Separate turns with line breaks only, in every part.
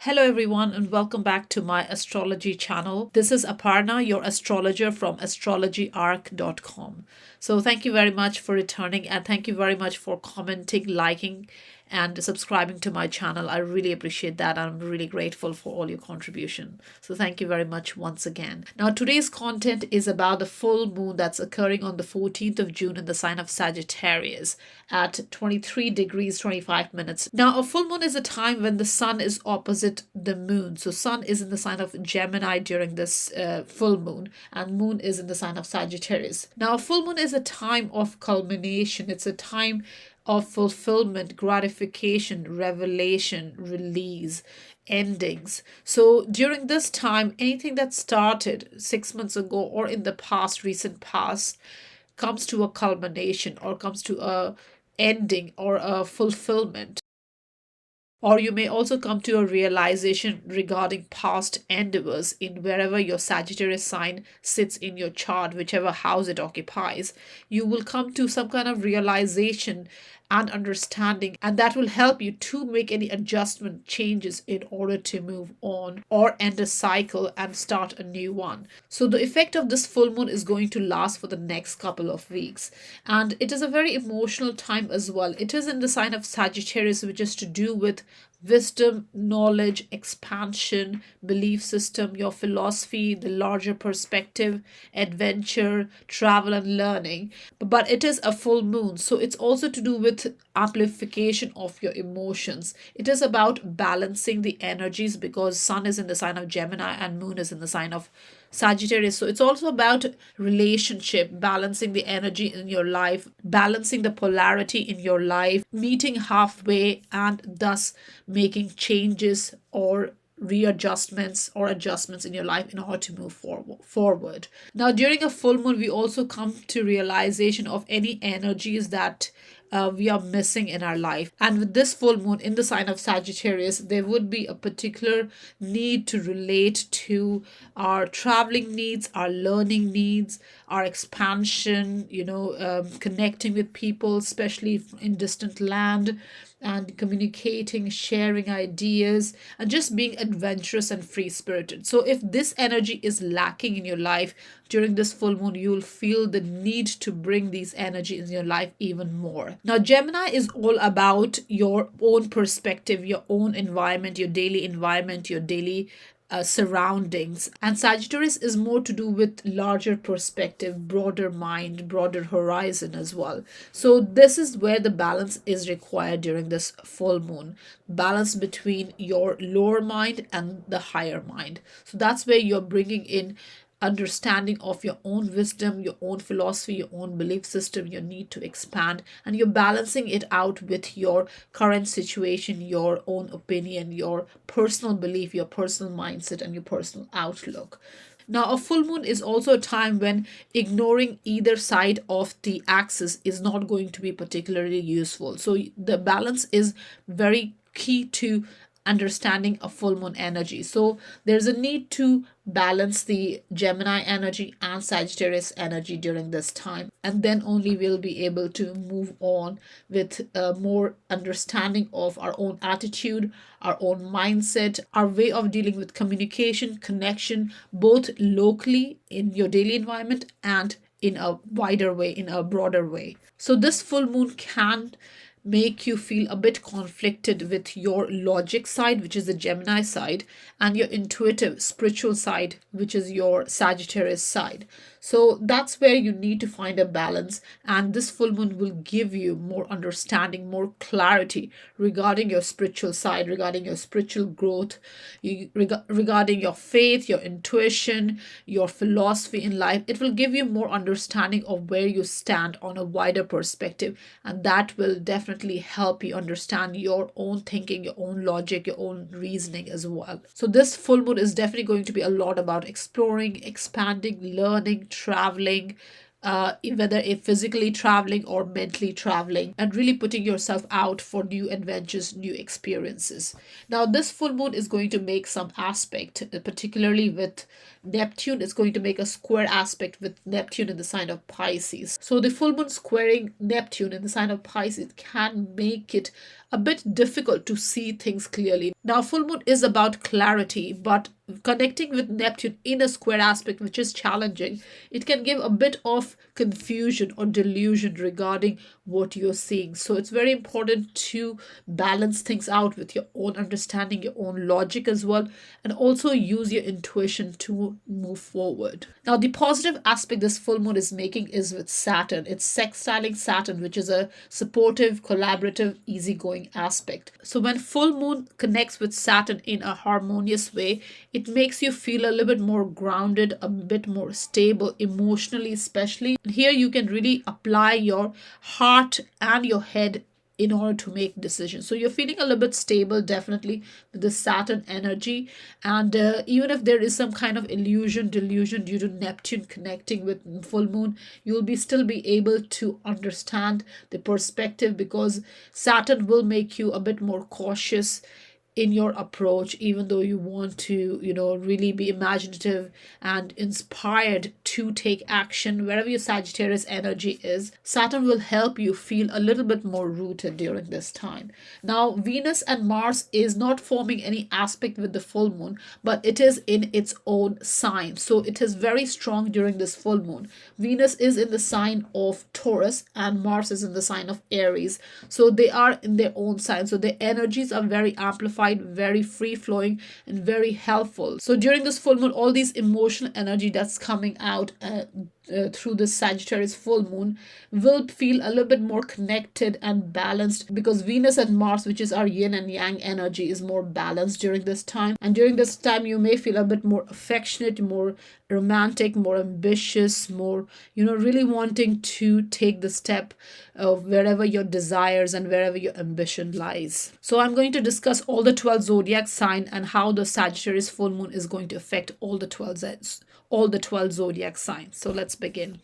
Hello, everyone, and welcome back to my astrology channel. This is Aparna, your astrologer from astrologyarc.com. So, thank you very much for returning, and thank you very much for commenting, liking, and subscribing to my channel. I really appreciate that. I'm really grateful for all your contribution. So, thank you very much once again. Now, today's content is about the full moon that's occurring on the 14th of June in the sign of Sagittarius at 23 degrees 25 minutes. Now, a full moon is a time when the sun is opposite the moon. So, sun is in the sign of Gemini during this full moon, and moon is in the sign of Sagittarius. Now, a full moon is a time of culmination. It's a time of fulfillment, gratification, revelation, release, endings. So during this time, anything that started 6 months ago or in the past, recent past, comes to a culmination or comes to a ending or a fulfillment. Or you may also come to a realization regarding past endeavors in wherever your Sagittarius sign sits in your chart, whichever house it occupies. You will come to some kind of realization and understanding, and that will help you to make any adjustment changes in order to move on or end a cycle and start a new one. So the effect of this full moon is going to last for the next couple of weeks, and it is a very emotional time as well. It is in the sign of Sagittarius, which is to do with wisdom, knowledge, expansion, belief system, your philosophy, the larger perspective, adventure, travel, and learning. But it is a full moon, so it's also to do with amplification of your emotions. It is about balancing the energies because sun is in the sign of Gemini and moon is in the sign of Sagittarius. So it's also about relationship, balancing the energy in your life, balancing the polarity in your life, meeting halfway, and thus making changes or readjustments or adjustments in your life in order to move forward. Now, during a full moon, we also come to realization of any energies that we are missing in our life. And with this full moon in the sign of Sagittarius, there would be a particular need to relate to our traveling needs, our learning needs, our expansion, connecting with people, especially in distant land, and communicating, sharing ideas, and just being adventurous and free spirited. So, if this energy is lacking in your life during this full moon, you'll feel the need to bring these energy in your life even more. Now, Gemini is all about your own perspective, your own environment, your daily surroundings. And Sagittarius is more to do with larger perspective, broader mind, broader horizon as well. So, this is where the balance is required during this full moon, balance between your lower mind and the higher mind. So, that's where you're bringing in understanding of your own wisdom, your own philosophy, your own belief system, your need to expand, and you're balancing it out with your current situation, your own opinion, your personal belief, your personal mindset, and your personal outlook. Now, a full moon is also a time when ignoring either side of the axis is not going to be particularly useful. So, the balance is very key to understanding a full moon energy. So there's a need to balance the Gemini energy and Sagittarius energy during this time, and then only we'll be able to move on with more understanding of our own attitude, our own mindset, our way of dealing with communication, connection, both locally in your daily environment and in a wider way, in a broader way. So this full moon can make you feel a bit conflicted with your logic side, which is the Gemini side, and your intuitive spiritual side, which is your Sagittarius side. So that's where you need to find a balance, and this full moon will give you more understanding, more clarity regarding your spiritual side, regarding your spiritual growth, regarding your faith, your intuition, your philosophy in life. It will give you more understanding of where you stand on a wider perspective, and that will definitely help you understand your own thinking, your own logic, your own reasoning as well. So this full moon is definitely going to be a lot about exploring, expanding, learning, traveling, whether if physically traveling or mentally traveling, and really putting yourself out for new adventures, new experiences. Now, this full moon is going to make some aspect, particularly with Neptune is going to make a square aspect with Neptune in the sign of Pisces. So the full moon squaring Neptune in the sign of Pisces can make it a bit difficult to see things clearly. Now, full moon is about clarity, but connecting with Neptune in a square aspect, which is challenging, it can give a bit of confusion or delusion regarding what you're seeing. So it's very important to balance things out with your own understanding, your own logic as well, and also use your intuition to move forward. Now, the positive aspect this full moon is making is with Saturn. It's sextiling Saturn, which is a supportive, collaborative, easygoing aspect. So when full moon connects with Saturn in a harmonious way, it makes you feel a little bit more grounded, a bit more stable emotionally, especially. And here you can really apply your heart and your head in order to make decisions. So you're feeling a little bit stable, definitely, with the Saturn energy. And even if there is some kind of illusion, delusion due to Neptune connecting with full moon, you'll be still be able to understand the perspective, because Saturn will make you a bit more cautious in your approach, even though you want to, really be imaginative and inspired to take action. Wherever your Sagittarius energy is, Saturn will help you feel a little bit more rooted during this time. Now, Venus and Mars is not forming any aspect with the full moon, but it is in its own sign. So it is very strong during this full moon. Venus is in the sign of Taurus and Mars is in the sign of Aries. So they are in their own sign. So the energies are very amplified, very free flowing, and very helpful. So during this full moon, all these emotional energy that's coming out through the Sagittarius full moon will feel a little bit more connected and balanced, because Venus and Mars, which is our yin and yang energy, is more balanced during this time. And during this time, you may feel a bit more affectionate, more romantic, more ambitious, more, really wanting to take the step of wherever your desires and wherever your ambition lies. So I'm going to discuss all the 12 zodiac sign and how the Sagittarius full moon is going to affect all the 12 zodiac signs. So let's begin.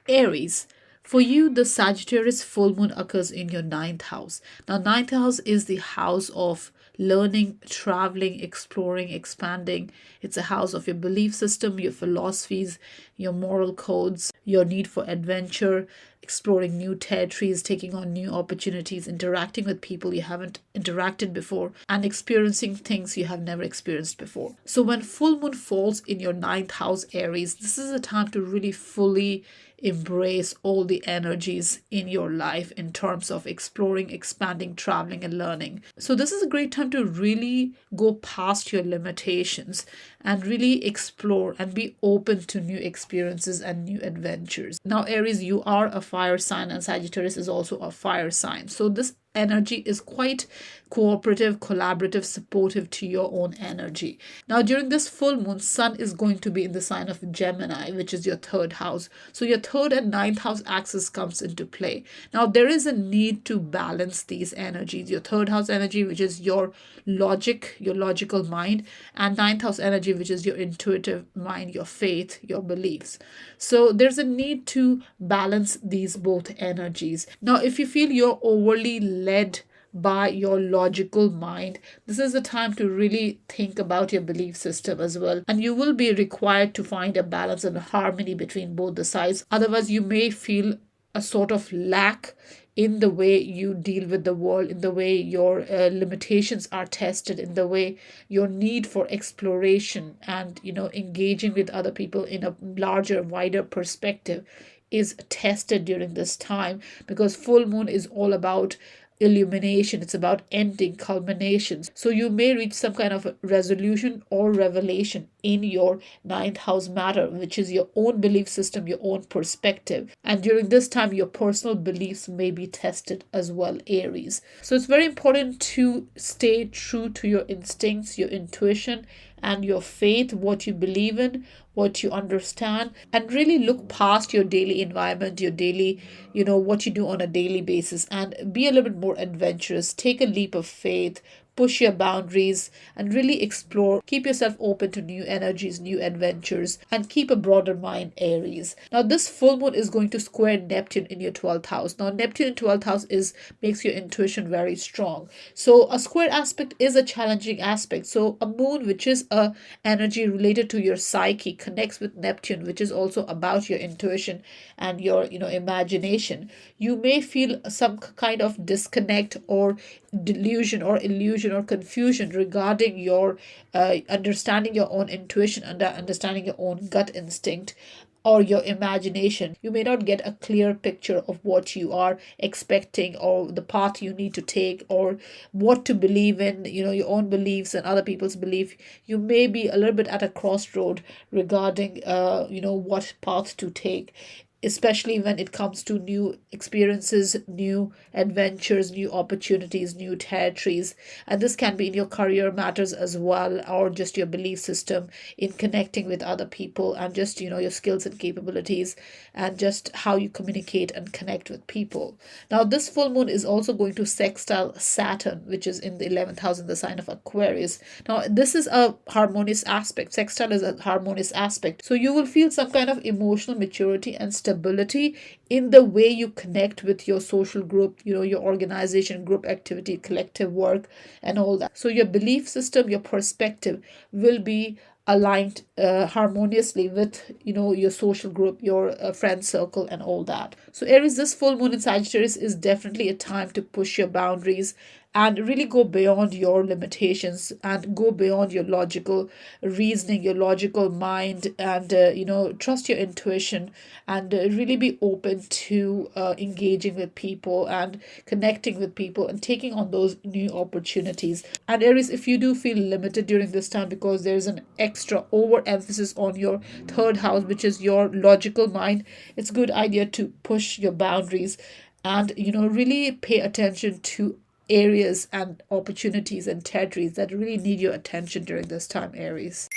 Aries. For you, the Sagittarius full moon occurs in your ninth house. Now, ninth house is the house of learning, traveling, exploring, expanding. It's a house of your belief system, your philosophies, your moral codes, your need for adventure, exploring new territories, taking on new opportunities, interacting with people you haven't interacted before, and experiencing things you have never experienced before. So when full moon falls in your ninth house, Aries, this is a time to really fully embrace all the energies in your life in terms of exploring, expanding, traveling, and learning. So this is a great time to really go past your limitations and really explore and be open to new experiences and new adventures. Now, Aries, you are a fire sign, and Sagittarius is also a fire sign. So this energy is quite cooperative, collaborative, supportive to your own energy. Now, during this full moon, Sun is going to be in the sign of Gemini, which is your third house. So your third and ninth house axis comes into play. Now, there is a need to balance these energies. Your third house energy, which is your logic, your logical mind, and ninth house energy, which is your intuitive mind, your faith, your beliefs. So there's a need to balance these both energies. Now, if you feel you're overly led by your logical mind, this is the time to really think about your belief system as well. And you will be required to find a balance and harmony between both the sides. Otherwise, you may feel a sort of lack in the way you deal with the world, in the way your limitations are tested, in the way your need for exploration and, engaging with other people in a larger, wider perspective is tested during this time, because full moon is all about illumination, it's about ending, culminations. So you may reach some kind of a resolution or revelation in your ninth house matter, which is your own belief system, your own perspective. And during this time, your personal beliefs may be tested as well, Aries. So it's very important to stay true to your instincts, your intuition, and your faith, what you believe in, what you understand, and really look past your daily environment, your daily, what you do on a daily basis, and be a little bit more adventurous. Take a leap of faith, push your boundaries, and really explore. Keep yourself open to new energies, new adventures, and keep a broader mind, Aries. Now, this full moon is going to square Neptune in your 12th house. Now, Neptune in 12th house is makes your intuition very strong. So, a square aspect is a challenging aspect. So, a moon, which is a energy related to your psyche, connects with Neptune, which is also about your intuition and your, imagination. You may feel some kind of disconnect or delusion or illusion or confusion regarding your understanding your own intuition, understanding your own gut instinct or your imagination. You may not get a clear picture of what you are expecting or the path you need to take or what to believe in, your own beliefs and other people's belief. You may be a little bit at a crossroad regarding, what path to take, especially when it comes to new experiences, new adventures, new opportunities, new territories. And this can be in your career matters as well, or just your belief system in connecting with other people, and just, your skills and capabilities, and just how you communicate and connect with people. Now, this full moon is also going to sextile Saturn, which is in the 11th house in the sign of Aquarius. Now, this is a harmonious aspect. Sextile is a harmonious aspect. So you will feel some kind of emotional maturity and stability in the way you connect with your social group, your organization, group activity, collective work, and all that. So your belief system, your perspective will be aligned harmoniously with your social group, your friend circle, and all that. So Aries, this full moon in Sagittarius is definitely a time to push your boundaries and really go beyond your limitations and go beyond your logical reasoning, your logical mind, and trust your intuition, and really be open to engaging with people and connecting with people and taking on those new opportunities. And Aries, if you do feel limited during this time because there's an extra overemphasis on your third house, which is your logical mind, it's a good idea to push your boundaries and really pay attention to areas and opportunities and territories that really need your attention during this time, Aries.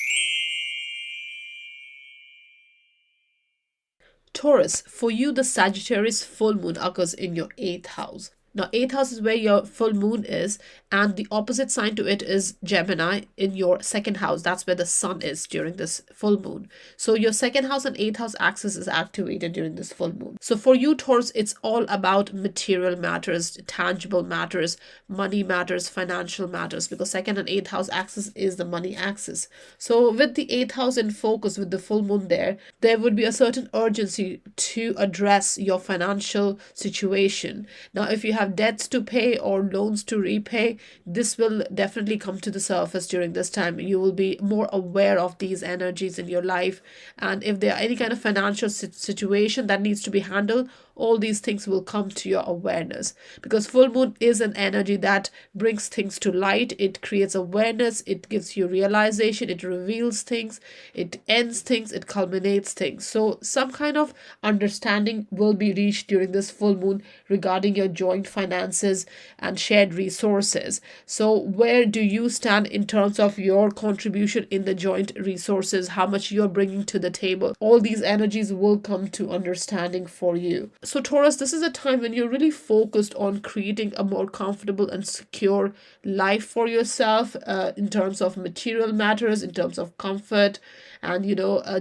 Taurus, for you, the Sagittarius full moon occurs in your 8th house. Now, 8th house is where your full moon is, and the opposite sign to it is Gemini in your 2nd house. That's where the sun is during this full moon. So your 2nd house and 8th house axis is activated during this full moon. So for you, Taurus, it's all about material matters, tangible matters, money matters, financial matters, because 2nd and 8th house axis is the money axis. So with the 8th house in focus, with the full moon there would be a certain urgency to address your financial situation. Now, if you have debts to pay or loans to repay, this will definitely come to the surface during this time. You will be more aware of these energies in your life, and if there are any kind of financial situation that needs to be handled, all these things will come to your awareness, because full moon is an energy that brings things to light. It creates awareness, it gives you realization, it reveals things, it ends things, it culminates things. So some kind of understanding will be reached during this full moon regarding your joint finances and shared resources. So where do you stand in terms of your contribution in the joint resources, how much you're bringing to the table? All these energies will come to understanding for you. So Taurus, this is a time when you're really focused on creating a more comfortable and secure life for yourself, in terms of material matters, in terms of comfort, and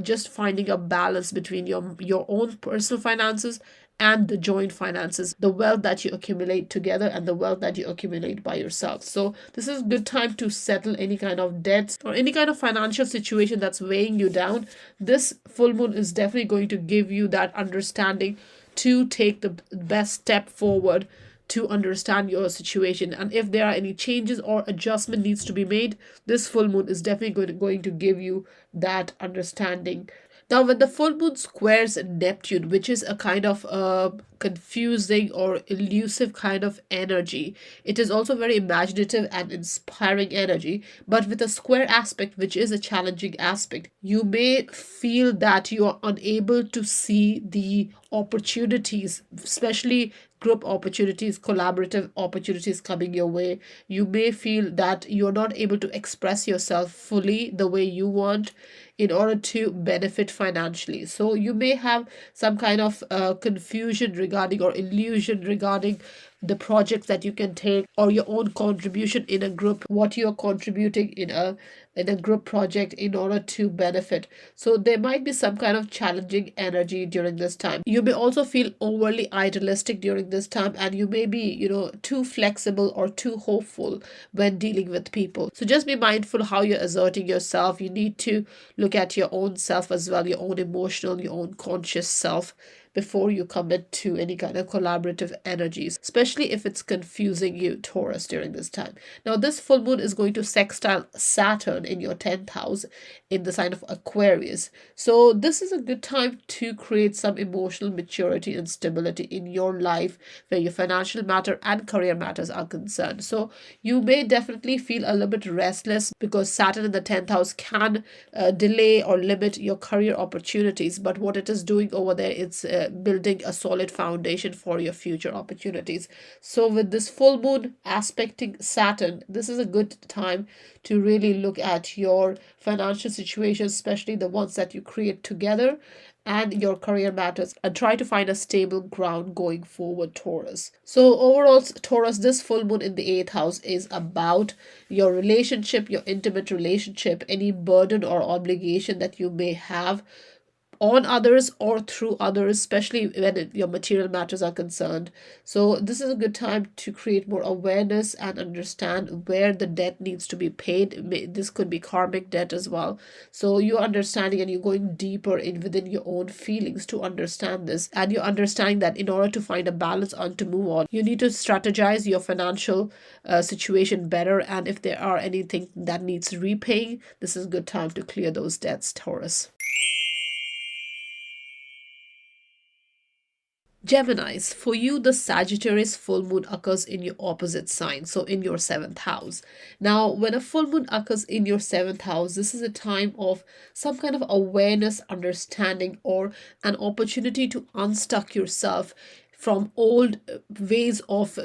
just finding a balance between your own personal finances and the joint finances, the wealth that you accumulate together and the wealth that you accumulate by yourself. So this is a good time to settle any kind of debts or any kind of financial situation that's weighing you down. This full moon is definitely going to give you that understanding to take the best step forward to understand your situation. And if there are any changes or adjustment needs to be made, this full moon is definitely going to give you that understanding. Now, when the full moon squares Neptune, which is a kind of confusing or elusive kind of energy, it is also very imaginative and inspiring energy, but with a square aspect, which is a challenging aspect. You may feel that you are unable to see the opportunities, especially group opportunities, collaborative opportunities coming your way. You may feel that you're not able to express yourself fully the way you want in order to benefit financially. So you may have some kind of confusion regarding or illusion regarding the projects that you can take, or your own contribution in a group, what you are contributing in a group project in order to benefit. So there might be some kind of challenging energy during this time. You may also feel overly idealistic during this time, and you may be, too flexible or too hopeful when dealing with people. So just be mindful how you're asserting yourself. You need to look at your own self as well, your own emotional, your own conscious self, before you commit to any kind of collaborative energies, especially if it's confusing you, Taurus, during this time. Now, this full moon is going to sextile Saturn in your 10th house in the sign of Aquarius. So, this is a good time to create some emotional maturity and stability in your life where your financial matter and career matters are concerned. So, you may definitely feel a little bit restless because Saturn in the 10th house can delay or limit your career opportunities. But what it is doing over there, it's building a solid foundation for your future opportunities. So with this full moon aspecting Saturn, this is a good time to really look at your financial situation, especially the ones that you create together, and your career matters, and try to find a stable ground going forward, Taurus. So overall, Taurus, this full moon in the 8th house is about your relationship, your intimate relationship, any burden or obligation that you may have on others or through others, especially when your material matters are concerned. So this is a good time to create more awareness and understand where the debt needs to be paid. This could be karmic debt as well. So you're understanding and you're going deeper in within your own feelings to understand this, and you're understanding that in order to find a balance and to move on, you need to strategize your financial situation better, and if there are anything that needs repaying, this is a good time to clear those debts, Taurus. Geminis, for you, the Sagittarius full moon occurs in your opposite sign, so in your 7th house. Now, when a full moon occurs in your 7th house, this is a time of some kind of awareness, understanding, or an opportunity to unstuck yourself from old ways of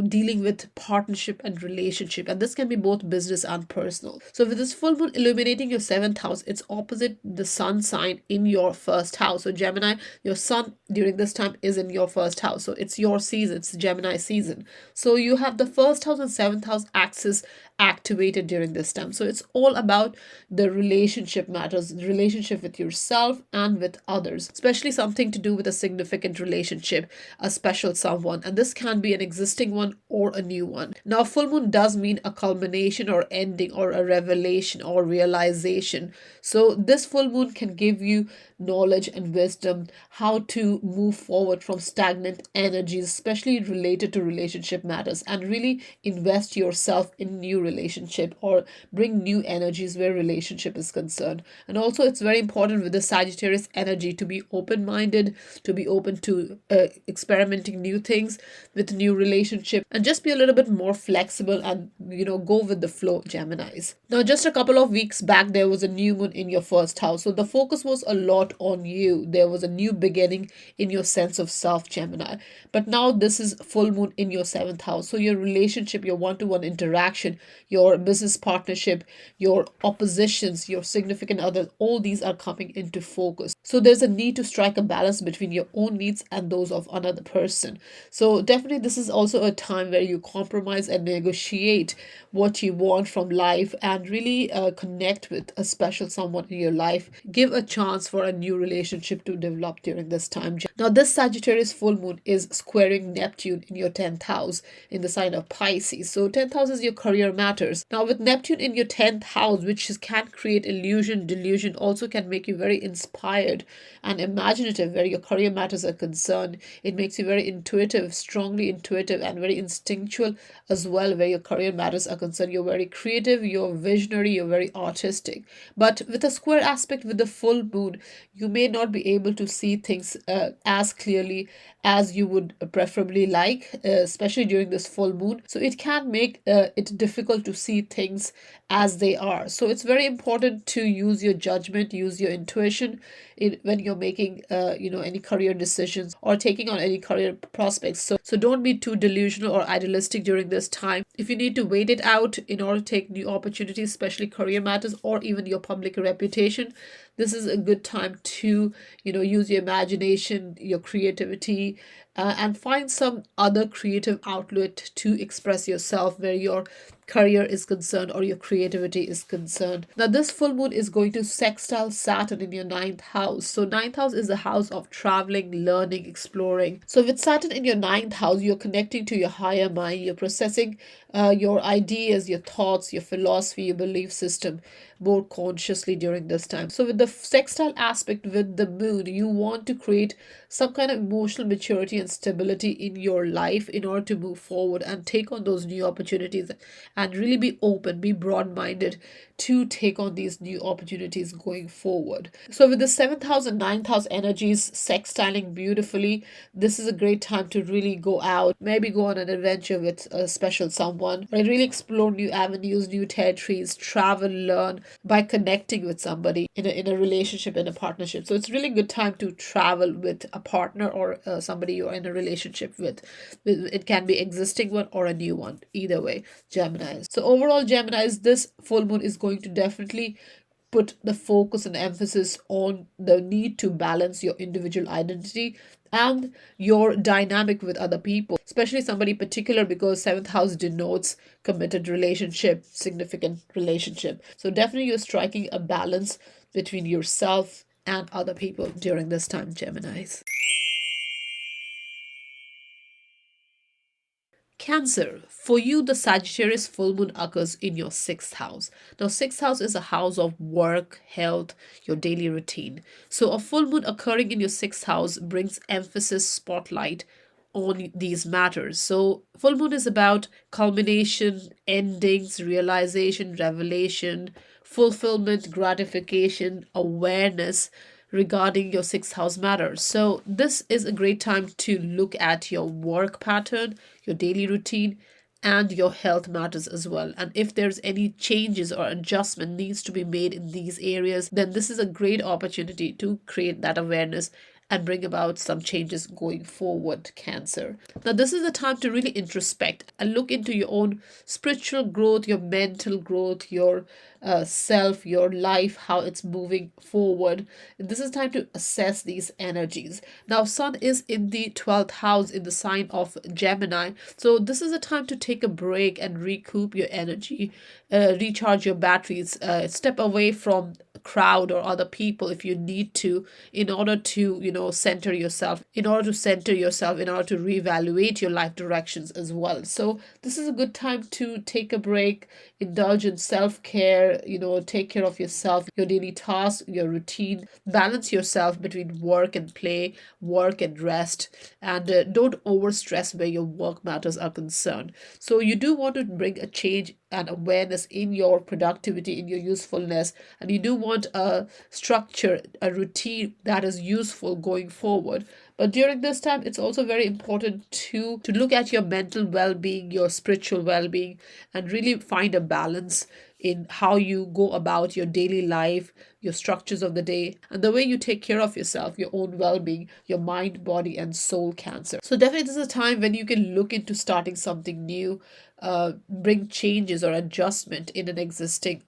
dealing with partnership and relationship, and this can be both business and personal. So with this full moon illuminating your 7th house, it's opposite the sun sign in your 1st house. So Gemini, your sun during this time is in your 1st house, so it's your season, it's Gemini season. So you have the 1st house and 7th house axis activated during this time. So it's all about the relationship matters, the relationship with yourself and with others, especially something to do with a significant relationship, a special someone, and this can be an existing one or a new one. Now, full moon does mean a culmination or ending or a revelation or realization. So this full moon can give you knowledge and wisdom how to move forward from stagnant energies, especially related to relationship matters, and really invest yourself in new relationship or bring new energies where relationship is concerned. And also, it's very important with the Sagittarius energy to be open-minded, to be open to experimenting new things with new relationship, and just be a little bit more flexible and go with the flow, Geminis. Now, just a couple of weeks back, there was a new moon in your 1st house, so the focus was a lot on you. There was a new beginning in your sense of self, Gemini. But now this is full moon in your 7th house, so your relationship, your one-to-one interaction, your business partnership, your oppositions, your significant others, all these are coming into focus. So there's a need to strike a balance between your own needs and those of another person. So definitely this is also a time where you compromise and negotiate what you want from life, and really connect with a special someone in your life. Give a chance for a new relationship to develop during this time. Now, this Sagittarius full moon is squaring Neptune in your 10th house in the sign of Pisces. So 10th house is your career matters. Now, with Neptune in your 10th house, which can create illusion, delusion, also can make you very inspired and imaginative where your career matters are concerned. It makes you very intuitive, strongly intuitive, and very instinctual as well where your career matters are concerned. You're very creative, you're visionary, you're very artistic. But with a square aspect with the full moon, you may not be able to see things as clearly as you would preferably like, especially during this full moon. So it can make it difficult people to see things as they are. So it's very important to use your judgment, use your intuition when you're making any career decisions or taking on any career prospects. So don't be too delusional or idealistic during this time. If you need to wait it out in order to take new opportunities, especially career matters or even your public reputation, this is a good time to use your imagination, your creativity, and find some other creative outlet to express yourself where your career is concerned or your creativity is concerned. Now, this full moon is going to sextile Saturn in your ninth house. So, ninth house is the house of traveling, learning, exploring. So, with Saturn in your ninth house, you're connecting to your higher mind, you're processing your ideas, your thoughts, your philosophy, your belief system more consciously during this time. So, with the sextile aspect with the moon, you want to create some kind of emotional maturity and stability in your life in order to move forward and take on those new opportunities and really be open, be broad minded to take on these new opportunities going forward. So, with the seventh house and ninth house energies sextiling beautifully, this is a great time to really go out, maybe go on an adventure with a special someone, or really explore new avenues, new territories, travel, learn by connecting with somebody in a relationship, in a partnership. So, it's really good time to travel with a partner or somebody you're in a relationship with. It can be existing one or a new one, either way, Geminis. So overall, Geminis, this full moon is going to definitely put the focus and emphasis on the need to balance your individual identity and your dynamic with other people, especially somebody particular, because seventh house denotes committed relationship, significant relationship. So definitely you're striking a balance between yourself and other people during this time, Geminis. Cancer, for you, the Sagittarius full moon occurs in your sixth house. Now, sixth house is a house of work, health, your daily routine. So, a full moon occurring in your sixth house brings emphasis, spotlight on these matters. So, full moon is about culmination, endings, realization, revelation, fulfillment, gratification, awareness regarding your sixth house matters. So, this is a great time to look at your work pattern, your daily routine, and your health matters as well. And if there's any changes or adjustment needs to be made in these areas, then this is a great opportunity to create that awareness and bring about some changes going forward, Cancer. Now, this is the time to really introspect and look into your own spiritual growth, your mental growth, your self, your life, how it's moving forward. This is time to assess these energies. Now, Sun is in the 12th house in the sign of Gemini. So, this is a time to take a break and recoup your energy, recharge your batteries, step away from crowd or other people if you need to, in order to center yourself, in order to reevaluate your life directions as well. So this is a good time to take a break, indulge in self-care, take care of yourself, your daily tasks, your routine, balance yourself between work and play, work and rest, and don't overstress where your work matters are concerned. So you do want to bring a change and awareness in your productivity, in your usefulness, and you do want a structure, a routine that is useful going forward. But during this time, it's also very important to look at your mental well-being, your spiritual well-being, and really find a balance in how you go about your daily life, your structures of the day, and the way you take care of yourself, your own well-being, your mind, body, and soul, Cancer. So definitely this is a time when you can look into starting something new, bring changes or adjustment in an existing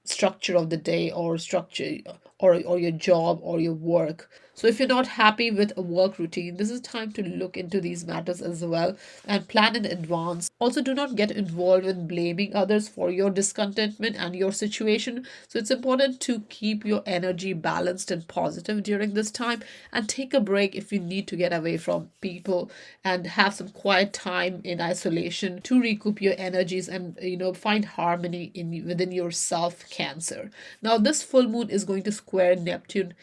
structure of the day or structure or your job or your work. So if you're not happy with a work routine, this is time to look into these matters as well and plan in advance. Also, do not get involved in blaming others for your discontentment and your situation. So it's important to keep your energy balanced and positive during this time, and take a break if you need to get away from people and have some quiet time in isolation to recoup your energies and find harmony within yourself, Cancer. Now, this full moon is going to square Neptune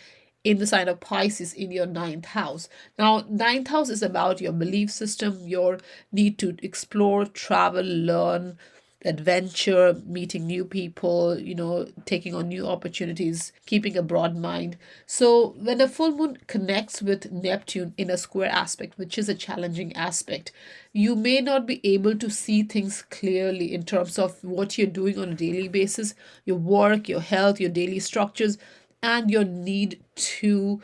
in the sign of Pisces in your ninth house. Now, ninth house is about your belief system, your need to explore, travel, learn, adventure, meeting new people, taking on new opportunities, keeping a broad mind. So when a full moon connects with Neptune in a square aspect, which is a challenging aspect, you may not be able to see things clearly in terms of what you're doing on a daily basis, your work, your health, your daily structures, and your need to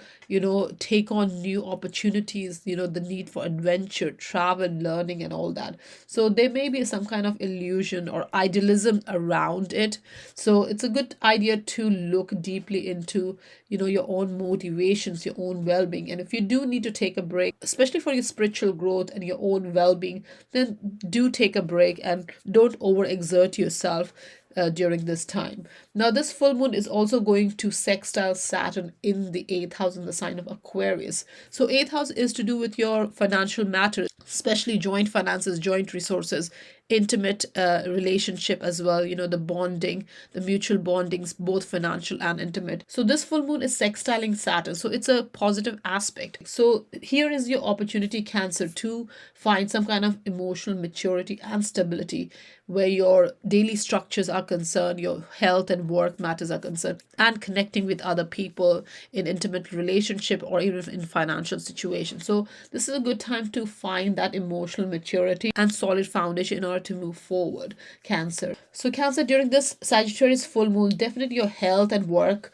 take on new opportunities, the need for adventure, travel, learning, and all that. So there may be some kind of illusion or idealism around it. So it's a good idea to look deeply into your own motivations, your own well-being. And if you do need to take a break, especially for your spiritual growth and your own well-being, then do take a break and don't overexert yourself during this time. Now, this full moon is also going to sextile Saturn in the eighth house in the sign of Aquarius. So, eighth house is to do with your financial matters, especially joint finances, joint resources, intimate relationship as well, the bonding, the mutual bondings, both financial and intimate. So this full moon is sextiling Saturn, so it's a positive aspect. So here is your opportunity, Cancer, to find some kind of emotional maturity and stability where your daily structures are concerned, your health and work matters are concerned, and connecting with other people in intimate relationship or even in financial situations. So this is a good time to find that emotional maturity and solid foundation in order to move forward, Cancer. So Cancer, during this Sagittarius full moon, definitely your health and work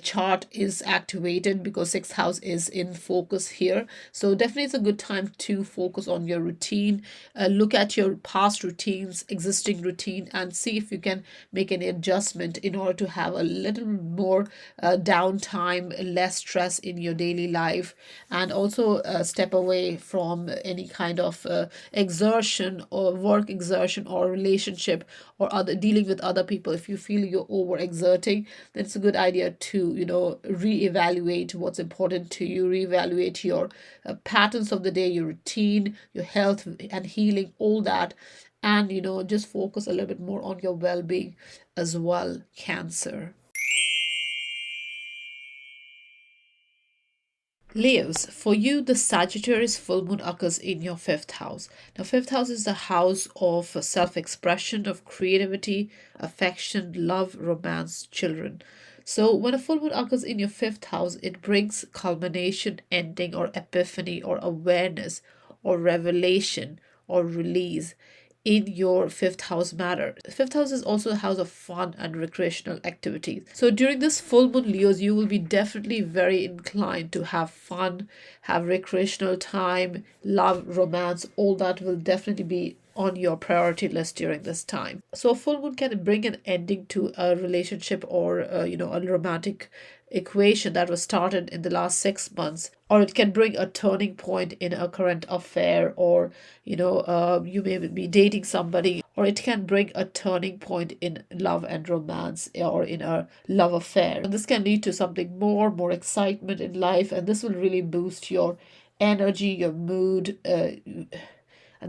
chart is activated because sixth house is in focus here. So definitely it's a good time to focus on your routine, look at your past routines, existing routine, and see if you can make any adjustment in order to have a little more downtime, less stress in your daily life, and also step away from any kind of exertion or work exertion or relationship or other dealing with other people. If you feel you're overexerting, then it's a good idea to reevaluate what's important to you, reevaluate your patterns of the day, your routine, your health and healing, all that, and just focus a little bit more on your well-being as well, Cancer. Leos, for you, the Sagittarius full moon occurs in your fifth house. Now, fifth house is the house of self expression, of creativity, affection, love, romance, children. So, when a full moon occurs in your fifth house, it brings culmination, ending, or epiphany, or awareness, or revelation, or release in your fifth house matter. Fifth house is also a house of fun and recreational activities. So during this full moon, Leos, you will be definitely very inclined to have fun, have recreational time, love, romance, all that will definitely be on your priority list during this time. So a full moon can bring an ending to a relationship or a romantic equation that was started in the last 6 months, or it can bring a turning point in a current affair, or you may be dating somebody, or it can bring a turning point in love and romance or in a love affair. And this can lead to something more excitement in life, and this will really boost your energy, your mood, and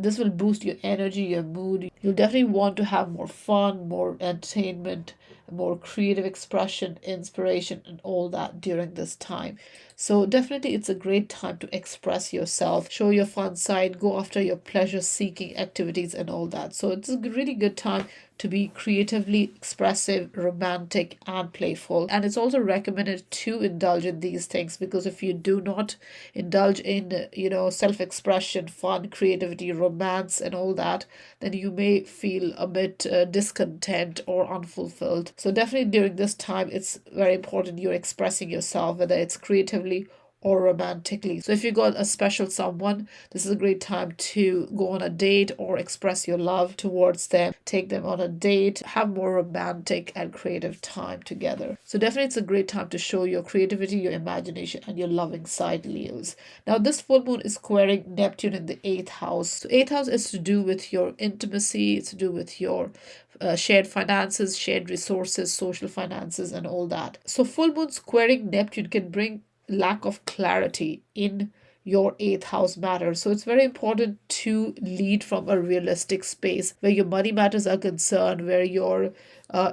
this will boost your energy, your mood. You'll definitely want to have more fun, more entertainment, more creative expression, inspiration, and all that during this time. So definitely it's a great time to express yourself, show your fun side, go after your pleasure seeking activities and all that. So it's a really good time to be creatively expressive, romantic, and playful. And it's also recommended to indulge in these things, because if you do not indulge in, self-expression, fun, creativity, romance, and all that, then you may feel a bit discontent or unfulfilled. So definitely during this time, it's very important you're expressing yourself, whether it's creatively or romantically. So if you got a special someone, this is a great time to go on a date or express your love towards them, take them on a date, have more romantic and creative time together. So definitely it's a great time to show your creativity, your imagination, and your loving side, Leos. Now this full moon is squaring Neptune in the eighth house. So eighth house is to do with your intimacy, it's to do with your shared finances, shared resources, social finances, and all that. So full moon squaring Neptune can bring lack of clarity in your eighth house matters. So it's very important to lead from a realistic space where your money matters are concerned, where your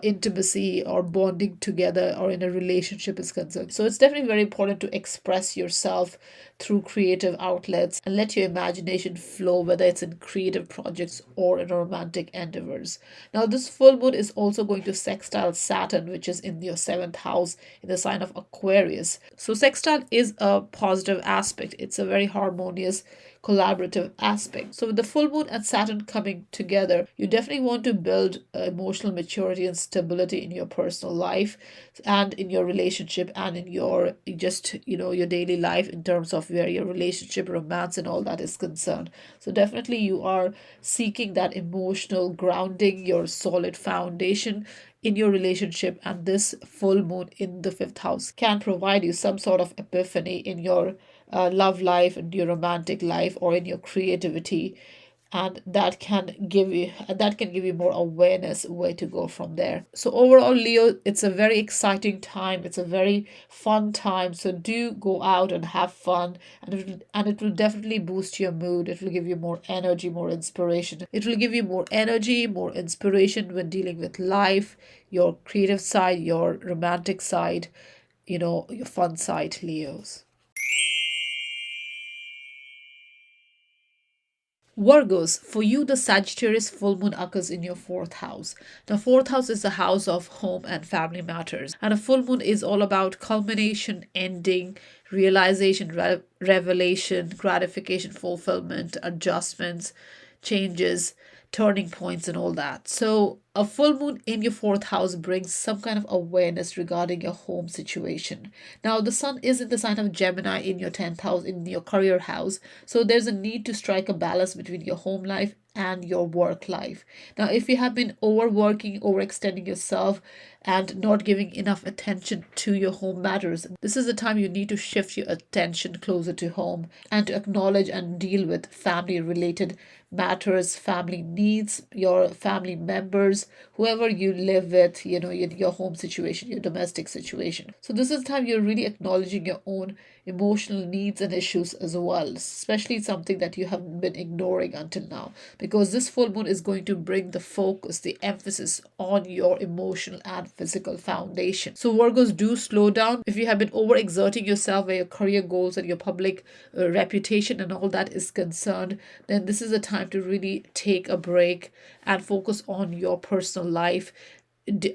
intimacy or bonding together or in a relationship is concerned. So it's definitely very important to express yourself through creative outlets and let your imagination flow, whether it's in creative projects or in romantic endeavors. Now, this full moon is also going to sextile Saturn, which is in your seventh house in the sign of Aquarius. So, sextile is a positive aspect, it's a very harmonious collaborative aspect. So with the full moon and Saturn coming together, you definitely want to build emotional maturity and stability in your personal life and in your relationship and in your just your daily life in terms of where your relationship, romance and all that is concerned. So definitely you are seeking that emotional grounding, your solid foundation in your relationship, and this full moon in the fifth house can provide you some sort of epiphany in your love life and your romantic life or in your creativity, and that can give you more awareness where to go from there. So overall, Leo, it's a very exciting time, it's a very fun time, so do go out and have fun, and it will definitely boost your mood. It will give you more energy, more inspiration. It will give you more energy, more inspiration when dealing with life, your creative side, your romantic side, your fun side, Leos. Virgos, for you, the Sagittarius full moon occurs in your fourth house. The fourth house is the house of home and family matters. And a full moon is all about culmination, ending, realization, revelation, gratification, fulfillment, adjustments, changes, turning points, and all that. So, a full moon in your fourth house brings some kind of awareness regarding your home situation. Now, the sun is in the sign of Gemini in your 10th house, in your career house. So, there's a need to strike a balance between your home life and your work life. Now, if you have been overworking, overextending yourself, and not giving enough attention to your home matters, this is the time you need to shift your attention closer to home and to acknowledge and deal with family related matters, family needs, your family members, whoever you live with, your home situation, your domestic situation. So this is the time you're really acknowledging your own emotional needs and issues as well, especially something that you have been ignoring until now, because this full moon is going to bring the focus, the emphasis on your emotional and physical foundation. So Virgos, do slow down. If you have been overexerting yourself where your career goals and your public reputation and all that is concerned, then this is a time to really take a break and focus on your personal life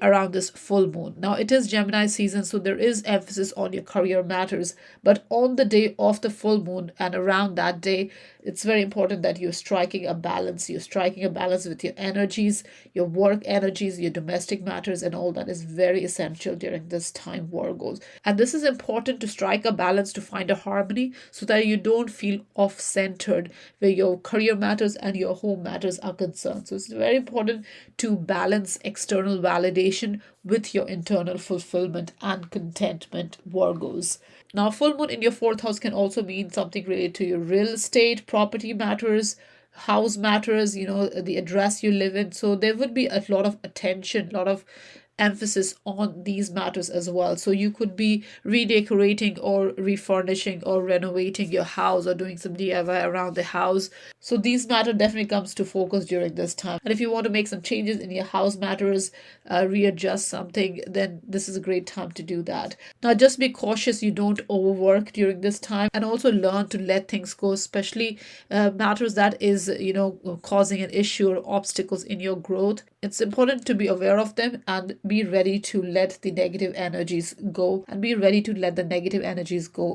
around this full moon. Now it is Gemini season, so there is emphasis on your career matters, but on the day of the full moon and around that day, it's very important that you're striking a balance. You're striking a balance with your energies, your work energies, your domestic matters, and all that is very essential during this time, Virgos. And this is important to strike a balance, to find a harmony so that you don't feel off-centered where your career matters and your home matters are concerned. So it's very important to balance external validation with your internal fulfillment and contentment, Virgos. Now, full moon in your fourth house can also mean something related to your real estate, property matters, house matters, the address you live in. So there would be a lot of attention, a lot of emphasis on these matters as well. So you could be redecorating or refurnishing or renovating your house or doing some DIY around the house. So these matter definitely comes to focus during this time. And if you want to make some changes in your house matters, readjust something, then this is a great time to do that. Now just be cautious you don't overwork during this time, and also learn to let things go, especially matters that is causing an issue or obstacles in your growth. It's important to be aware of them and be ready to let the negative energies go,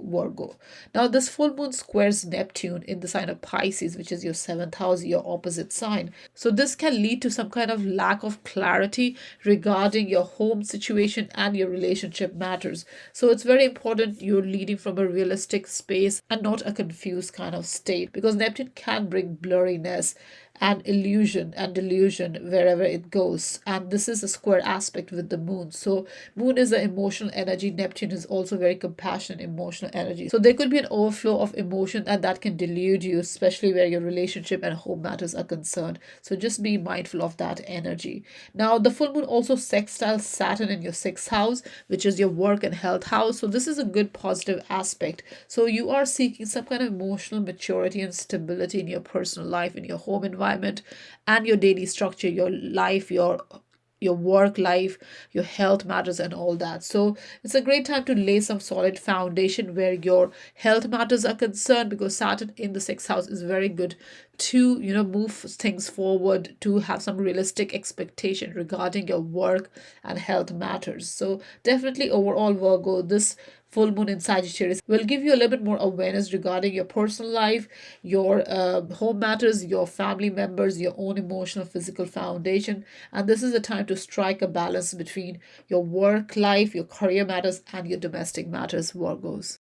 Virgo. Now this full moon squares Neptune in the sign of Pisces, which is your seventh house, your opposite sign. So this can lead to some kind of lack of clarity regarding your home situation and your relationship matters. So it's very important you're leading from a realistic space and not a confused kind of state, because Neptune can bring blurriness and illusion and delusion wherever it goes. And this is a square aspect with the moon. So moon is an emotional energy. Neptune is also very compassionate emotional energy. So there could be an overflow of emotion and that can delude you, especially where your relationship and home matters are concerned. So just be mindful of that energy. Now the full moon also sextiles Saturn in your sixth house, which is your work and health house. So this is a good positive aspect. So you are seeking some kind of emotional maturity and stability in your personal life, in your home environment, and your daily structure, your life, your your work life, your health matters, and all that. So it's a great time to lay some solid foundation where your health matters are concerned, because Saturn in the sixth house is very good to move things forward, to have some realistic expectation regarding your work and health matters. So definitely overall, Virgo, this full moon in Sagittarius will give you a little bit more awareness regarding your personal life, your home matters, your family members, your own emotional, physical foundation. And this is a time to strike a balance between your work life, your career matters, and your domestic matters, Virgos.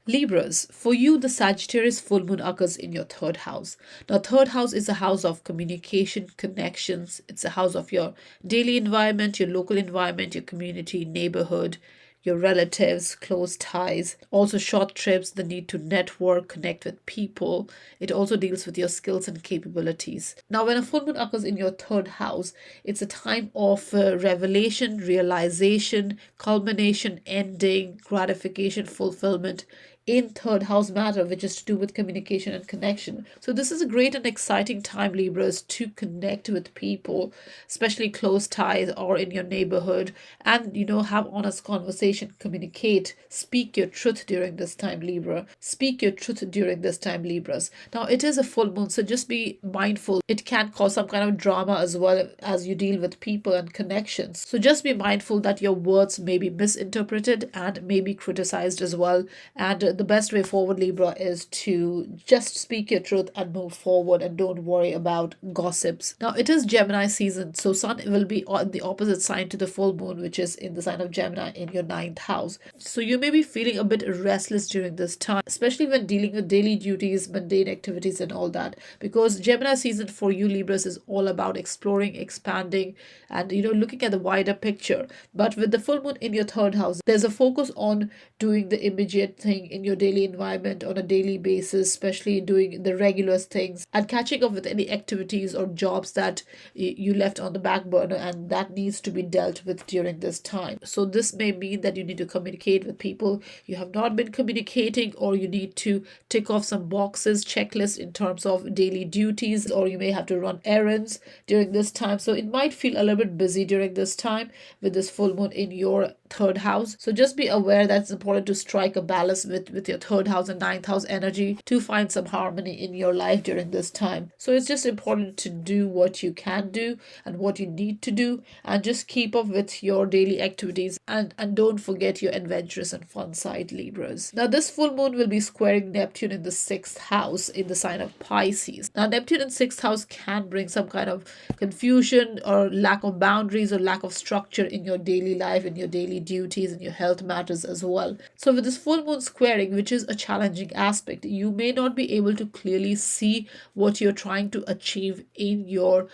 Libras, for you, the Sagittarius full moon occurs in your third house. Now, third house is a house of communication, connections. It's a house of your daily environment, your local environment, your community, neighborhood, your relatives, close ties, also short trips, the need to network, connect with people. It also deals with your skills and capabilities. Now, when a full moon occurs in your third house, it's a time of revelation, realization, culmination, ending, gratification, fulfillment in third house matter, which is to do with communication and connection. So this is a great and exciting time, Libras, to connect with people, especially close ties or in your neighborhood, and have honest conversation, communicate, speak your truth during this time, Libra. Speak your truth during this time, Libras. Now it is a full moon, so just be mindful. It can cause some kind of drama as well as you deal with people and connections. So just be mindful that your words may be misinterpreted and may be criticized as well. And the best way forward, Libra, is to just speak your truth and move forward, and don't worry about gossips. Now it is Gemini season, so Sun will be on the opposite sign to the full moon, which is in the sign of Gemini in your ninth house. So you may be feeling a bit restless during this time, especially when dealing with daily duties, mundane activities, and all that, because Gemini season for you, Libras, is all about exploring, expanding, and looking at the wider picture. But with the full moon in your third house, there's a focus on doing the immediate thing in your daily environment on a daily basis, especially doing the regular things and catching up with any activities or jobs that you left on the back burner and that needs to be dealt with during this time. So this may mean that you need to communicate with people you have not been communicating, or you need to tick off some boxes, checklist in terms of daily duties, or you may have to run errands during this time. So it might feel a little bit busy during this time with this full moon in your third house. So just be aware that it's important to strike a balance with your third house and ninth house energy to find some harmony in your life during this time. So it's just important to do what you can do and what you need to do, and just keep up with your daily activities, and don't forget your adventurous and fun side, Libras. Now this full moon will be squaring Neptune in the sixth house in the sign of Pisces. Now Neptune in sixth house can bring some kind of confusion or lack of boundaries or lack of structure in your daily life, in your daily duties, and your health matters as well. So with this full moon squaring, which is a challenging aspect, you may not be able to clearly see what you're trying to achieve in your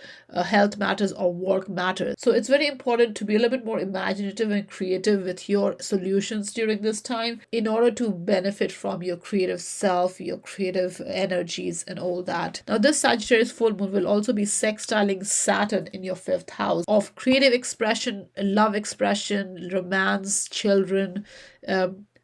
health matters or work matters. So it's very important to be a little bit more imaginative and creative with your solutions during this time in order to benefit from your creative self, your creative energies, and all that. Now this Sagittarius full moon will also be sextiling Saturn in your fifth house of creative expression, love expression, romance, children,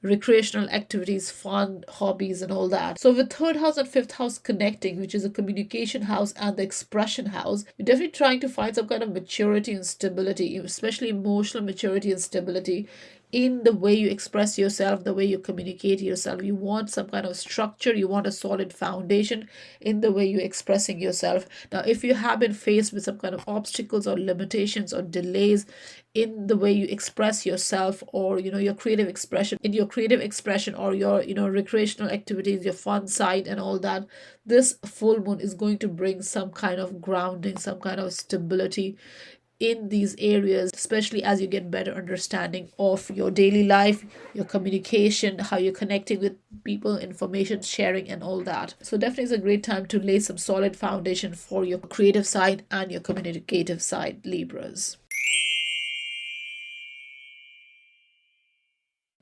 recreational activities, fun, hobbies, and all that. So with third house and fifth house connecting, which is a communication house and the expression house, you're definitely trying to find some kind of maturity and stability, especially emotional maturity and stability in the way you express yourself, the way you communicate yourself. You want some kind of structure, you want a solid foundation in the way you're expressing yourself. Now, if you have been faced with some kind of obstacles or limitations or delays in the way you express yourself, or your creative expression, or your recreational activities, your fun side, and all that, this full moon is going to bring some kind of grounding, some kind of stability in these areas, especially as you get better understanding of your daily life, your communication, how you're connecting with people, information sharing, and all that. So definitely is a great time to lay some solid foundation for your creative side and your communicative side, Libras.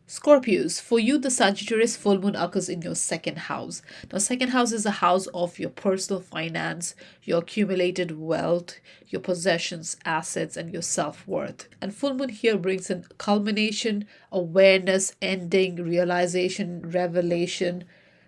Scorpios, for you, the Sagittarius full moon occurs in your second house. Now, second house is a house of your personal finance, your accumulated wealth, your possessions, assets, and your self-worth. And full moon here brings in culmination, awareness, ending, realization, revelation,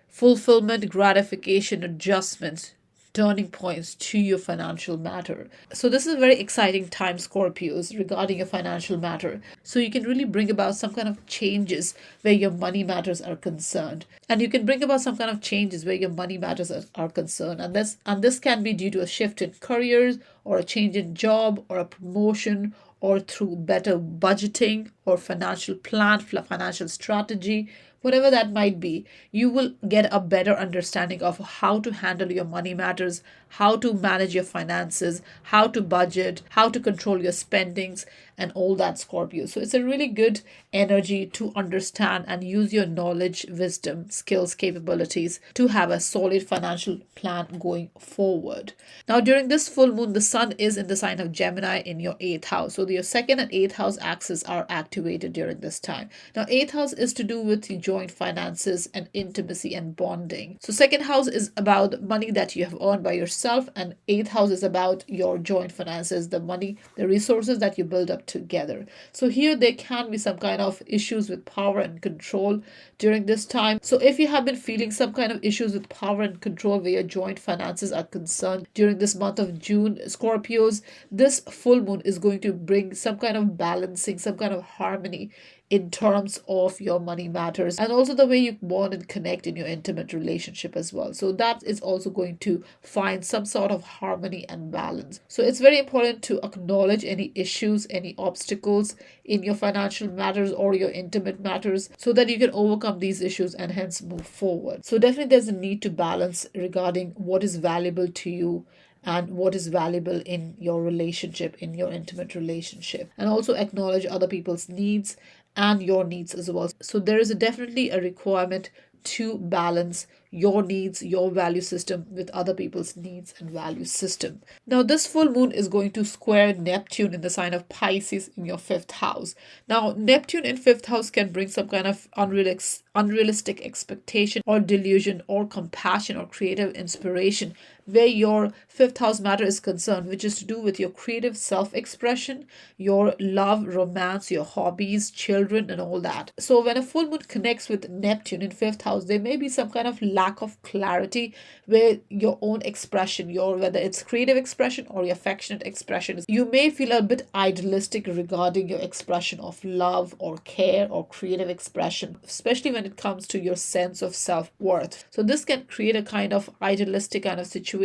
fulfillment, gratification, adjustment, turning points to your financial matter. So this is a very exciting time, Scorpios, regarding your financial matter. So you can really bring about some kind of changes where your money matters are concerned. And you can bring about some kind of changes where your money matters are concerned. And this can be due to a shift in careers or a change in job or a promotion or through better budgeting or financial plan, financial strategy, whatever that might be. You will get a better understanding of how to handle your money matters, how to manage your finances, how to budget, how to control your spendings, and all that, Scorpio. So it's a really good energy to understand and use your knowledge, wisdom, skills, capabilities to have a solid financial plan going forward. Now, during this full moon, the sun is in the sign of Gemini in your eighth house. So your second and eighth house axes are activated during this time. Now, eighth house is to do with joint finances and intimacy and bonding. So second house is about money that you have earned by yourself, and eighth house is about your joint finances, the money, the resources that you build up together. So here there can be some kind of issues with power and control during this time. So if you have been feeling some kind of issues with power and control where your joint finances are concerned during this month of June, Scorpios, this full moon is going to bring some kind of balancing, some kind of harmony in terms of your money matters, and also the way you bond and connect in your intimate relationship as well. So that is also going to find some sort of harmony and balance. So it's very important to acknowledge any issues, any obstacles in your financial matters or your intimate matters so that you can overcome these issues and hence move forward. So definitely there's a need to balance regarding what is valuable to you and what is valuable in your relationship, in your intimate relationship, and also acknowledge other people's needs and your needs as well. So there is definitely a requirement to balance your needs, your value system with other people's needs and value system. Now, this full moon is going to square Neptune in the sign of Pisces in your fifth house. Now, Neptune in fifth house can bring some kind of unrealistic expectation or delusion or compassion or creative inspiration where your fifth house matter is concerned, which is to do with your creative self-expression, your love, romance, your hobbies, children, and all that. So when a full moon connects with Neptune in fifth house, there may be some kind of lack of clarity where your own expression, whether it's creative expression or your affectionate expression, you may feel a bit idealistic regarding your expression of love or care or creative expression, especially when it comes to your sense of self-worth. So this can create a kind of idealistic kind of situation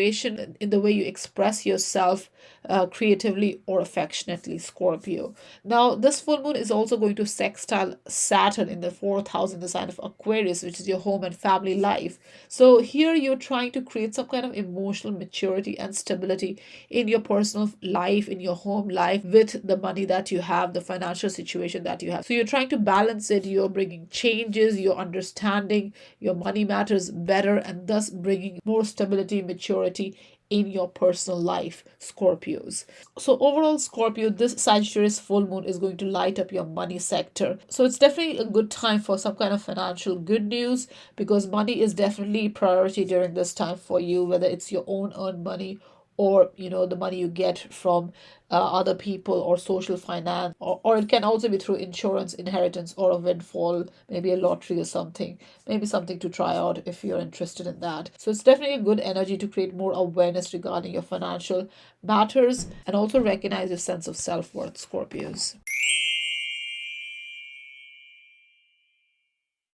in the way you express yourself creatively or affectionately, Scorpio. Now, this full moon is also going to sextile Saturn in the fourth house in the sign of Aquarius, which is your home and family life. So here you're trying to create some kind of emotional maturity and stability in your personal life, in your home life, with the money that you have, the financial situation that you have. So you're trying to balance it. You're bringing changes, you're understanding your money matters better, and thus bringing more stability, maturity in your personal life, Scorpios. So overall, Scorpio, this Sagittarius full moon is going to light up your money sector. So it's definitely a good time for some kind of financial good news, because money is definitely priority during this time for you, whether it's your own earned money or the money you get from other people or social finance, or it can also be through insurance, inheritance, or a windfall, maybe a lottery or something, maybe something to try out if you're interested in that. So it's definitely a good energy to create more awareness regarding your financial matters and also recognize your sense of self-worth, Scorpios.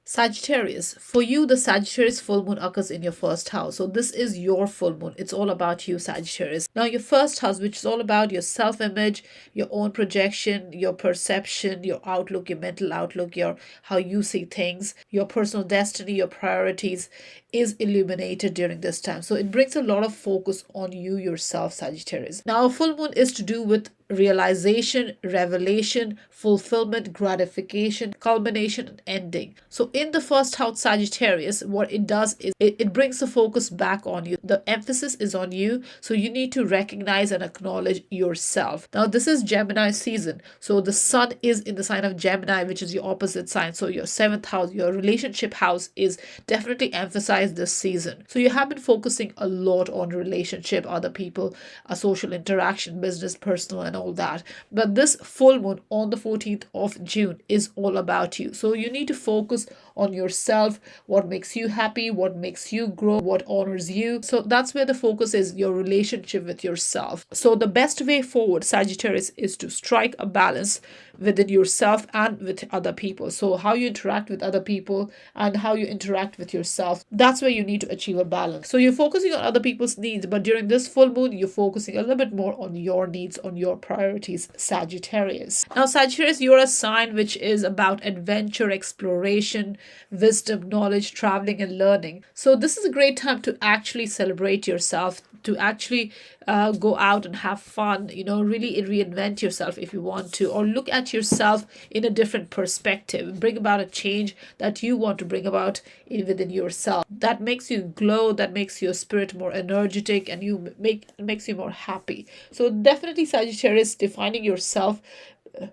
Sagittarius, for you, the Sagittarius full moon occurs in your first house. So this is your full moon. It's all about you, Sagittarius. Now, your first house, which is all about your self-image, your own projection, your perception, your outlook, your mental outlook, your how you see things, your personal destiny, your priorities, is illuminated during this time. So it brings a lot of focus on you yourself, Sagittarius. Now, a full moon is to do with realization, revelation, fulfillment, gratification, culmination, and ending. So in the first house, Sagittarius, what it does is it brings the focus back on you. The emphasis is on you. So you need to recognize and acknowledge yourself. Now, this is Gemini season. So the sun is in the sign of Gemini, which is your opposite sign. So your seventh house, your relationship house, is definitely emphasized this season. So you have been focusing a lot on relationship, other people, a social interaction, business, personal, and all that. But this full moon on the 14th of June is all about you. So you need to focus on yourself, what makes you happy, what makes you grow, what honors you. So that's where the focus is, your relationship with yourself. So the best way forward, Sagittarius, is to strike a balance within yourself and with other people. So how you interact with other people and how you interact with yourself, that's where you need to achieve a balance. So you're focusing on other people's needs, but during this full moon, you're focusing a little bit more on your needs, on your priorities, Sagittarius. Now, Sagittarius, you're a sign which is about adventure, exploration, wisdom, knowledge, traveling, and learning. So this is a great time to actually celebrate yourself, to actually go out and have fun, really reinvent yourself if you want to, or look at yourself in a different perspective, bring about a change that you want to bring about within yourself. That makes you glow, that makes your spirit more energetic, and makes you more happy. So definitely Sagittarius, defining yourself.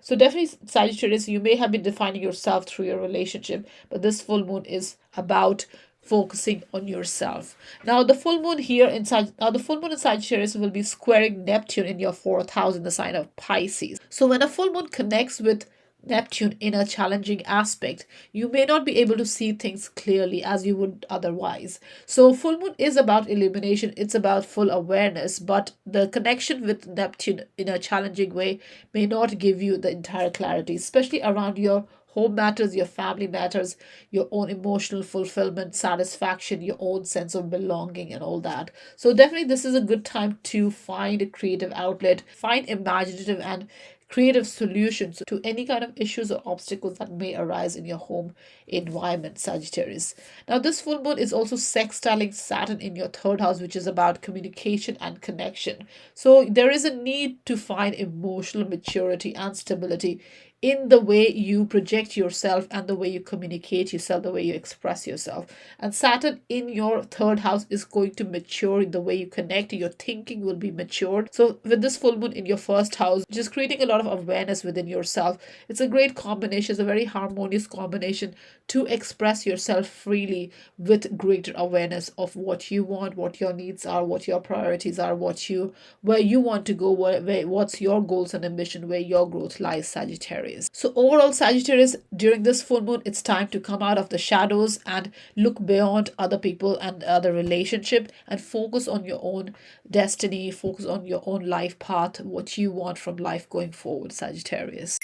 So definitely Sagittarius, you may have been defining yourself through your relationship, but this full moon is about focusing on yourself. Now the full moon here the full moon in Sagittarius will be squaring Neptune in your fourth house in the sign of Pisces. So when a full moon connects with Neptune in a challenging aspect, you may not be able to see things clearly as you would otherwise. So full moon is about illumination, it's about full awareness, but the connection with Neptune in a challenging way may not give you the entire clarity, especially around your home matters, your family matters, your own emotional fulfillment, satisfaction, your own sense of belonging, and all that. So definitely this is a good time to find a creative outlet, find imaginative and creative solutions to any kind of issues or obstacles that may arise in your home environment, Sagittarius. Now, this full moon is also sextiling Saturn in your third house, which is about communication and connection. So there is a need to find emotional maturity and stability in the way you project yourself and the way you communicate yourself, the way you express yourself. And Saturn in your third house is going to mature in the way you connect. Your thinking will be matured. So with this full moon in your first house, just creating a lot of awareness within yourself. It's a great combination. It's a very harmonious combination to express yourself freely with greater awareness of what you want, what your needs are, what your priorities are, where you want to go, what's your goals and ambition, where your growth lies, Sagittarius. So overall, Sagittarius, during this full moon, it's time to come out of the shadows and look beyond other people and other relationship and focus on your own destiny, focus on your own life path, what you want from life going forward, Sagittarius.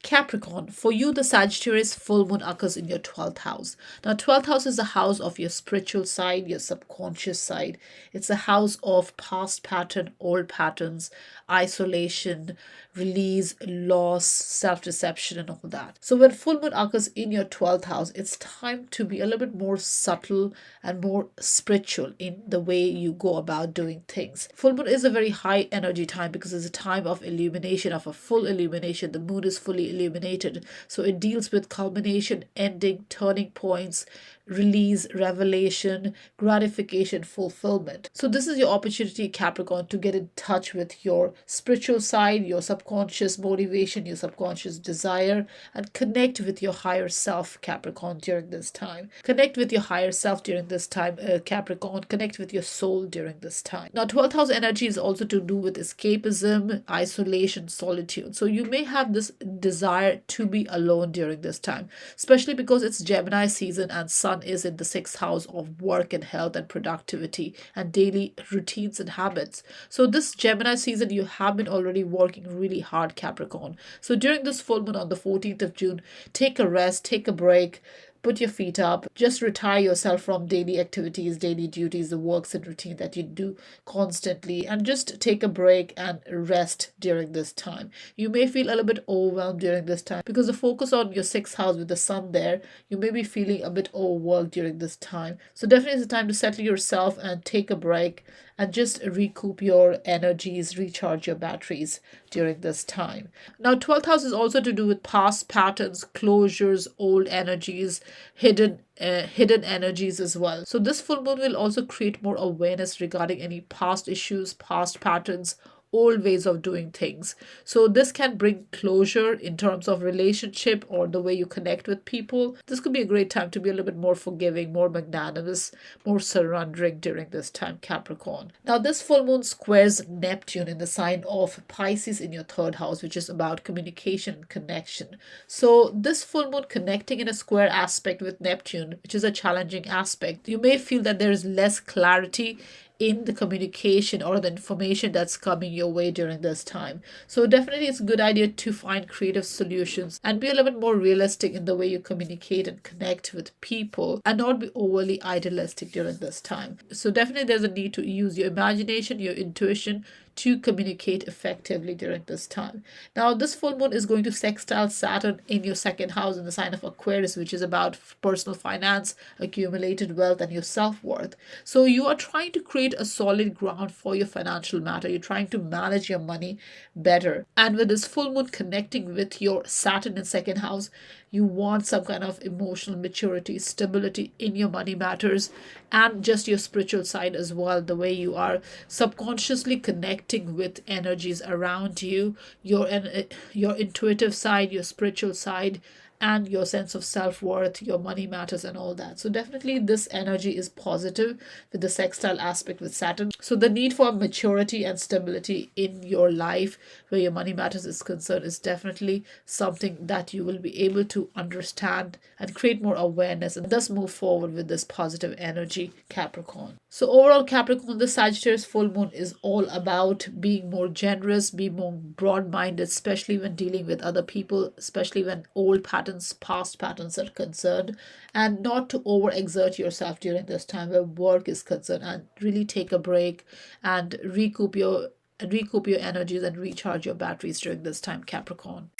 Capricorn, for you, the Sagittarius full moon occurs in your 12th house. Now, 12th house is the house of your spiritual side, your subconscious side. It's a house of past pattern, old patterns, isolation, release, loss, self-deception, and all that. So when full moon occurs in your 12th house, it's time to be a little bit more subtle and more spiritual in the way you go about doing things. Full moon is a very high energy time because it's a time of illumination, of a full illumination. The moon is fully illuminated. So it deals with culmination, ending, turning points, release, revelation, gratification, fulfillment. So this is your opportunity, Capricorn, to get in touch with your spiritual side, your subconscious motivation, your subconscious desire, and connect with your higher self, Capricorn, during this time. Connect with your higher self during this time, Capricorn. Connect with your soul during this time. Now, 12th house energy is also to do with escapism, isolation, solitude. So you may have this desire to be alone during this time, especially because it's Gemini season and Sun is in the 6th house of work and health and productivity and daily routines and habits. So this Gemini season, you have been already working really hard, Capricorn. So during this full moon on the 14th of June, take a rest, take a break, put your feet up, just retire yourself from daily activities, daily duties, the works and routine that you do constantly, and just take a break and rest during this time. You may feel a little bit overwhelmed during this time because the focus on your 6th house with the sun there, you may be feeling a bit overworked during this time. So definitely it's a time to settle yourself and take a break and just recoup your energies, recharge your batteries during this time. Now, 12th house is also to do with past patterns, closures, old energies, hidden energies as well. So this full moon will also create more awareness regarding any past issues, past patterns, old ways of doing things. So this can bring closure in terms of relationship or the way you connect with people. This could be a great time to be a little bit more forgiving, more magnanimous, more surrendering during this time, Capricorn. Now this full moon squares Neptune in the sign of Pisces in your third house, which is about communication and connection. So this full moon connecting in a square aspect with Neptune, which is a challenging aspect, you may feel that there is less clarity in the communication or the information that's coming your way during this time. So definitely it's a good idea to find creative solutions and be a little bit more realistic in the way you communicate and connect with people and not be overly idealistic during this time. So definitely there's a need to use your imagination, your intuition to communicate effectively during this time. Now, this full moon is going to sextile Saturn in your second house in the sign of Aquarius, which is about personal finance, accumulated wealth, and your self-worth. So you are trying to create a solid ground for your financial matter. You're trying to manage your money better. And with this full moon connecting with your Saturn in second house, you want some kind of emotional maturity, stability in your money matters, and just your spiritual side as well, the way you are subconsciously connecting with energies around you, your intuitive side, your spiritual side, and your sense of self-worth, your money matters and all that. So definitely this energy is positive with the sextile aspect with Saturn. So the need for maturity and stability in your life where your money matters is concerned is definitely something that you will be able to understand and create more awareness and thus move forward with this positive energy, Capricorn. So overall, Capricorn, the Sagittarius full moon is all about being more generous, be more broad-minded, especially when dealing with other people, especially when old patterns, past patterns are concerned, and not to overexert yourself during this time where work is concerned, and really take a break and recoup your energies and recharge your batteries during this time, Capricorn.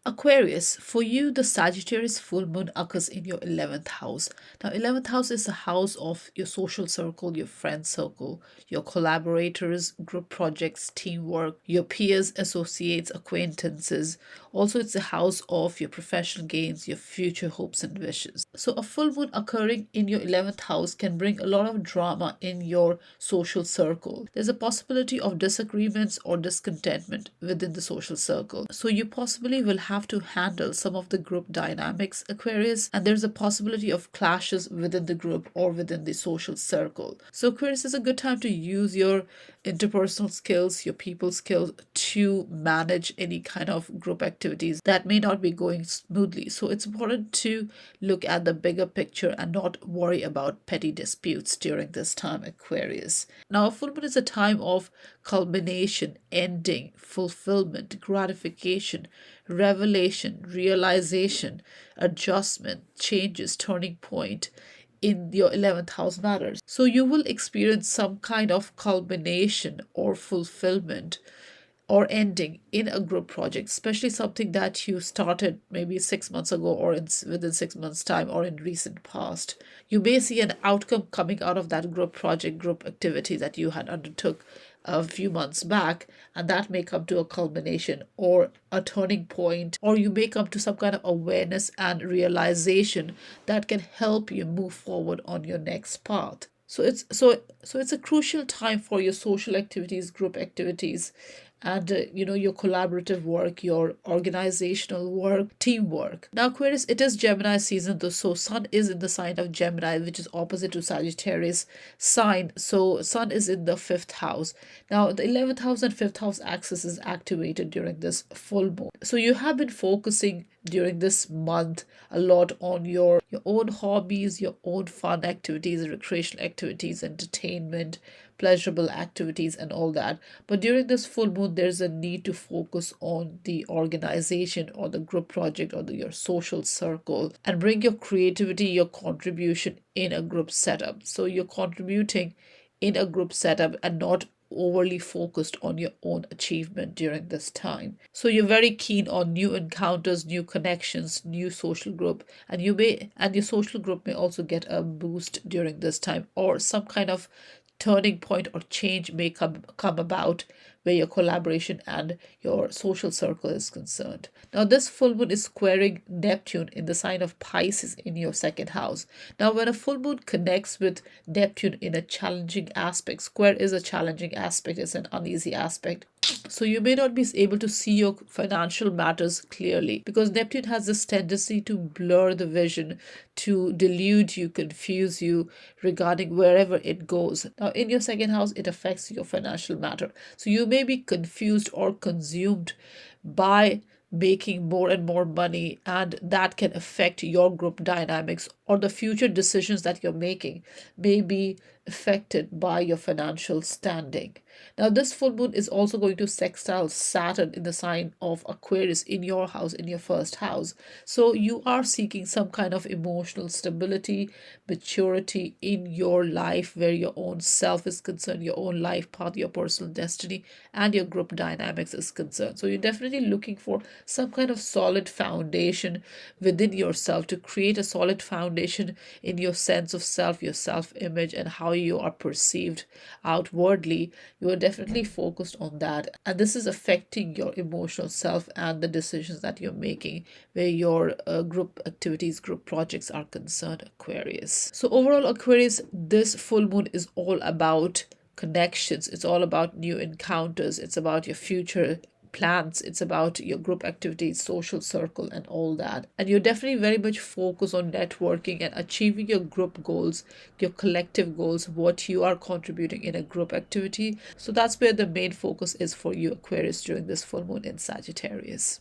Aquarius, for you, the Sagittarius full moon occurs in your 11th house. Now, 11th house is the house of your social circle, your friend circle, your collaborators, group projects, teamwork, your peers, associates, acquaintances. Also, it's the house of your professional gains, your future hopes and wishes. So, a full moon occurring in your 11th house can bring a lot of drama in your social circle. There's a possibility of disagreements or discontentment within the social circle. So, you possibly will have to handle some of the group dynamics, Aquarius, and there's a possibility of clashes within the group or within the social circle. So Aquarius is a good time to use your interpersonal skills, your people skills to manage any kind of group activities that may not be going smoothly. So it's important to look at the bigger picture and not worry about petty disputes during this time, Aquarius. Now, full moon is a time of culmination, ending, fulfillment, gratification, revelation, realization, adjustment, changes, turning point in your 11th house matters. So you will experience some kind of culmination or fulfillment or ending in a group project, especially something that you started maybe 6 months ago or within 6 months' time or in recent past. You may see an outcome coming out of that group project, group activity that you had undertook a few months back, and that may come to a culmination or a turning point, or you may come to some kind of awareness and realization that can help you move forward on your next path. So it's a crucial time for your social activities, group activities, and your collaborative work, your organizational work, teamwork. Now Aquarius, it is Gemini season though, so Sun is in the sign of Gemini, which is opposite to Sagittarius sign. So Sun is in the 5th house. Now the 11th house and 5th house axis is activated during this full moon. So you have been focusing during this month a lot on your own hobbies, your own fun activities, recreational activities, entertainment, pleasurable activities and all that. But during this full moon, there's a need to focus on the organization or the group project or your social circle and bring your creativity, your contribution in a group setup. So you're contributing in a group setup and not overly focused on your own achievement during this time. So you're very keen on new encounters, new connections, new social group, and your social group may also get a boost during this time, or some kind of turning point or change may come about where your collaboration and your social circle is concerned. Now, this full moon is squaring Neptune in the sign of Pisces in your second house. Now, when a full moon connects with Neptune in a challenging aspect, square is a challenging aspect, it's an uneasy aspect. So you may not be able to see your financial matters clearly because Neptune has this tendency to blur the vision, to delude you, confuse you regarding wherever it goes. Now, in your second house, it affects your financial matter. So you may be confused or consumed by making more and more money, and that can affect your group dynamics, or the future decisions that you're making may be affected by your financial standing. Now, this full moon is also going to sextile Saturn in the sign of Aquarius in your house, in your first house. So you are seeking some kind of emotional stability, maturity in your life where your own self is concerned, your own life path, your personal destiny, and your group dynamics is concerned. So you're definitely looking for some kind of solid foundation within yourself, to create a solid foundation in your sense of self, your self-image, and how you are perceived outwardly. You are definitely focused on that, and this is affecting your emotional self and the decisions that you're making where your group activities, group projects are concerned, Aquarius. So overall, Aquarius, this full moon is all about connections. It's all about new encounters. It's about your future plans. It's about your group activities, social circle, and all that. And you're definitely very much focused on networking and achieving your group goals, your collective goals, what you are contributing in a group activity. So that's where the main focus is for you, Aquarius, during this full moon in Sagittarius.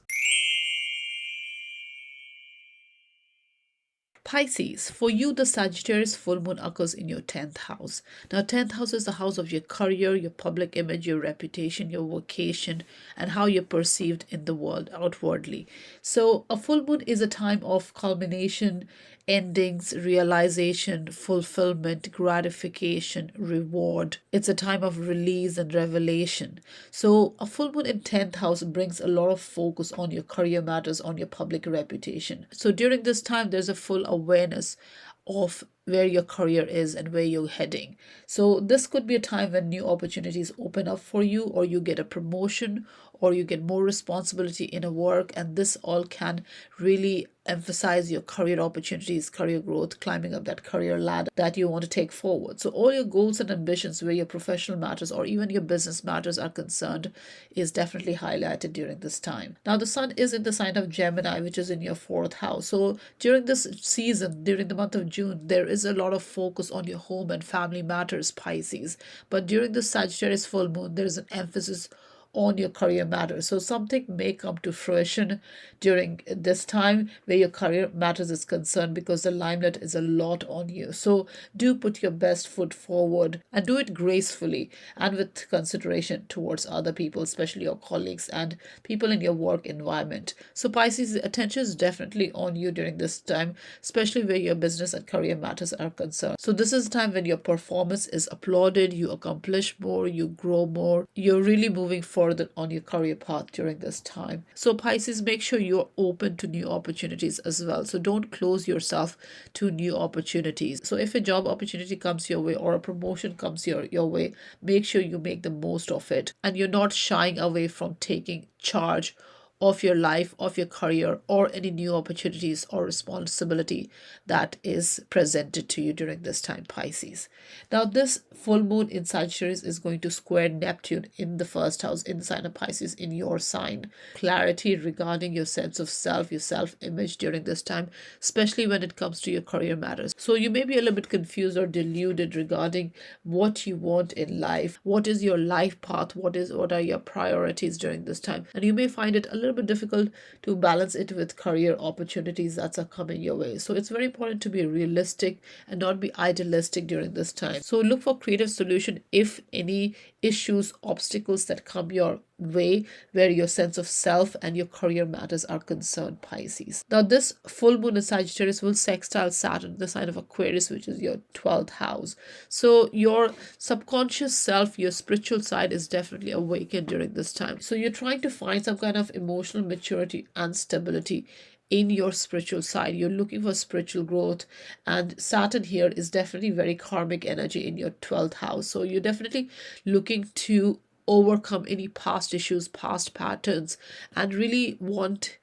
Pisces, for you, the Sagittarius full moon occurs in your 10th house. Now, 10th house is the house of your career, your public image, your reputation, your vocation, and how you're perceived in the world outwardly. So, a full moon is a time of culmination, endings, realization, fulfillment, gratification, reward. It's a time of release and revelation. So, a full moon in 10th house brings a lot of focus on your career matters, on your public reputation. So, during this time, there's a full awareness of where your career is and where you're heading. So this could be a time when new opportunities open up for you, or you get a promotion, or you get more responsibility in a work, and this all can really emphasize your career opportunities, career growth, climbing up that career ladder that you want to take forward. So all your goals and ambitions where your professional matters or even your business matters are concerned is definitely highlighted during this time. Now, the sun is in the sign of Gemini, which is in your 4th house. So during this season, during the month of June, there is a lot of focus on your home and family matters, Pisces. But during the Sagittarius full moon, there is an emphasis on your career matters. So something may come to fruition during this time where your career matters is concerned, because the limelight is a lot on you. So do put your best foot forward and do it gracefully and with consideration towards other people, especially your colleagues and people in your work environment. So Pisces, attention is definitely on you during this time, especially where your business and career matters are concerned. So this is a time when your performance is applauded, you accomplish more, you grow more, you're really moving forward on your career path during this time. So Pisces, make sure you're open to new opportunities as well. So don't close yourself to new opportunities. So if a job opportunity comes your way or a promotion comes your way, make sure you make the most of it and you're not shying away from taking charge of your life, of your career, or any new opportunities or responsibility that is presented to you during this time, Pisces. Now, this full moon in Sagittarius is going to square Neptune in the 1st house, in the sign of Pisces, in your sign. Clarity regarding your sense of self, your self-image during this time, especially when it comes to your career matters. So you may be a little bit confused or deluded regarding what you want in life. What is your life path? What are your priorities during this time? And you may find it a little bit difficult to balance it with career opportunities that are coming your way. So it's very important to be realistic and not be idealistic during this time. So look for creative solution if any issues, obstacles that come your way where your sense of self and your career matters are concerned, Pisces. Now, this full moon in Sagittarius will sextile Saturn, the sign of Aquarius, which is your 12th house. So your subconscious self, your spiritual side is definitely awakened during this time. So you're trying to find some kind of emotional maturity and stability in your spiritual side. You're looking for spiritual growth, and Saturn here is definitely very karmic energy in your 12th house. So you're definitely looking to overcome any past issues, past patterns, and really want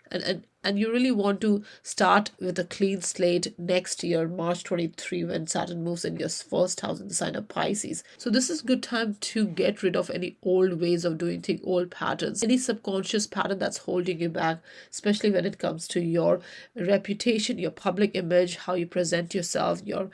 and you really want to start with a clean slate next year, March 23, when Saturn moves in your first house in the sign of Pisces. So this is a good time to get rid of any old ways of doing things, old patterns, any subconscious pattern that's holding you back, especially when it comes to your reputation, your public image, how you present yourself, your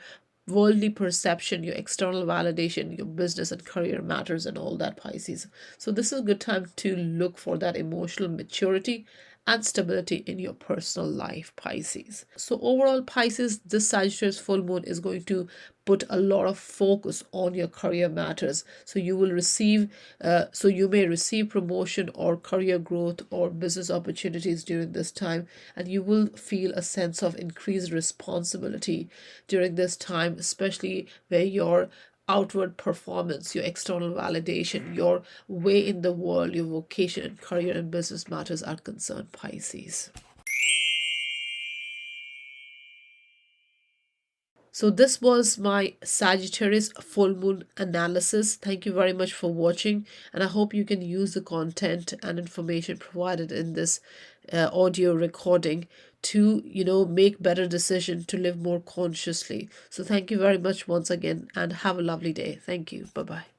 worldly perception, your external validation, your business and career matters, and all that, Pisces. So this is a good time to look for that emotional maturity and stability in your personal life, Pisces. So overall, Pisces, this Sagittarius full moon is going to put a lot of focus on your career matters. So you will receive, so you may receive promotion or career growth or business opportunities during this time, and you will feel a sense of increased responsibility during this time, especially where your outward performance, your external validation, your way in the world, your vocation and career and business matters are concerned, Pisces. So this was my Sagittarius full moon analysis. Thank you very much for watching, and I hope you can use the content and information provided in this audio recording to, make better decision, to live more consciously. So thank you very much once again, and have a lovely day. Thank you. Bye bye.